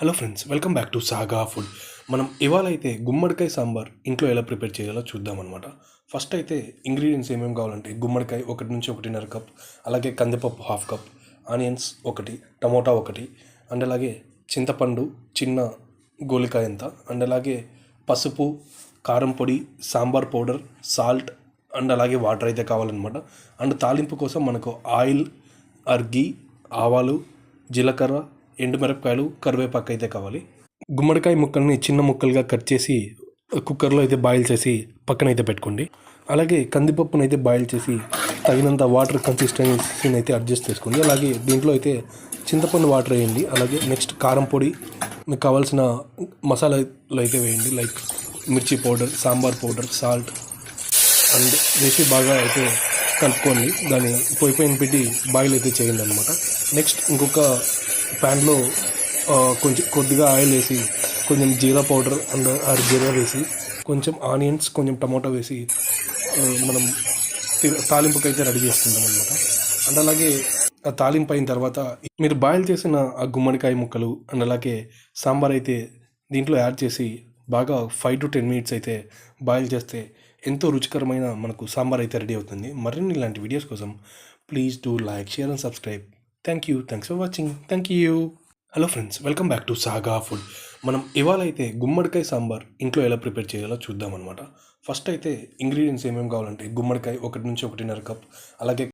Hello friends, welcome back to saga food. మనం ఇవాళ అయితే గుమ్మడికాయ సాంబార్ ఇంట్లో ఎలా ప్రిపేర్ చేయాలో చూద్దామన్నమాట. ఫస్ట్ అయితే ఇంగ్రీడియంట్స్ ఏమేమి కావాలంటే గుమ్మడికాయ 1-1.5 కప్, అలాగే కందిపప్పు 1/2 కప్, ఆనియన్స్ 1, టమోటా 1, అండ్ అలాగే చింతపండు చిన్న గోలికాయ అంత, అండ్ అలాగే పసుపు, కారం పొడి, సాంబార్ పౌడర్, సాల్ట్, అండ్ అలాగే వాటర్ అయితే కావాలన్నమాట. అండ్ తాలింపు కోసం మనకు ఆయిల్, గీ, ఆవాలు, జీలకర్ర, ఎండుమిరపకాయలు, కరివేపాకు అయితే కావాలి. గుమ్మడికాయ ముక్కల్ని చిన్న ముక్కలుగా కట్ చేసి కుక్కర్లో అయితే బాయిల్ చేసి పక్కన అయితే పెట్టుకోండి. అలాగే కందిపప్పును అయితే బాయిల్ చేసి తగినంత వాటర్ కన్సిస్టెన్సీని అయితే అడ్జస్ట్ చేసుకోండి. అలాగే దీంట్లో అయితే చింతపండు వాటర్ వేయండి. అలాగే నెక్స్ట్ కారం పొడి, మీకు కావాల్సిన మసాలాలు అయితే వేయండి, లైక్ మిర్చి powder, sambar powder, salt and వేసి బాగా అయితే కలుపుకోండి. దాన్ని పొయ్యి పైన పెట్టి బాయిల్ అయితే చేయండి అనమాట. నెక్స్ట్ ఇంకొక ప్యాన్లో కొద్దిగా ఆయిల్ వేసి కొంచెం జీరా పౌడర్ అండ్ జీరా వేసి కొంచెం ఆనియన్స్, కొంచెం టమాటో వేసి మనం తాలింపుకి అయితే రెడీ చేసుకుంటాం అనమాట. అండ్ అలాగే ఆ తాలింపు అయిన తర్వాత మీరు బాయిల్ చేసిన ఆ గుమ్మడికాయ ముక్కలు అండ్ అలాగే సాంబార్ అయితే దీంట్లో యాడ్ చేసి బాగా 5 to 10 minutes అయితే బాయిల్ చేస్తే ఎంతో రుచికరమైన మనకు సాంబార్ అయితే రెడీ అవుతుంది. మరిన్ని ఇలాంటి వీడియోస్ కోసం please do like, share and subscribe. Thanks for watching. Hello friends, welcome back to saga food. మనం ఇవాళ అయితే గుమ్మడికాయ సాంబార్ ఇంట్లో ఎలా ప్రిపేర్ చేయాలో చూద్దామన్నమాట. ఫస్ట్ అయితే ఇంగ్రీడియంట్స్ ఏమేమి కావాలంటే గుమ్మడికాయ 1-1.5 కప్, అలాగే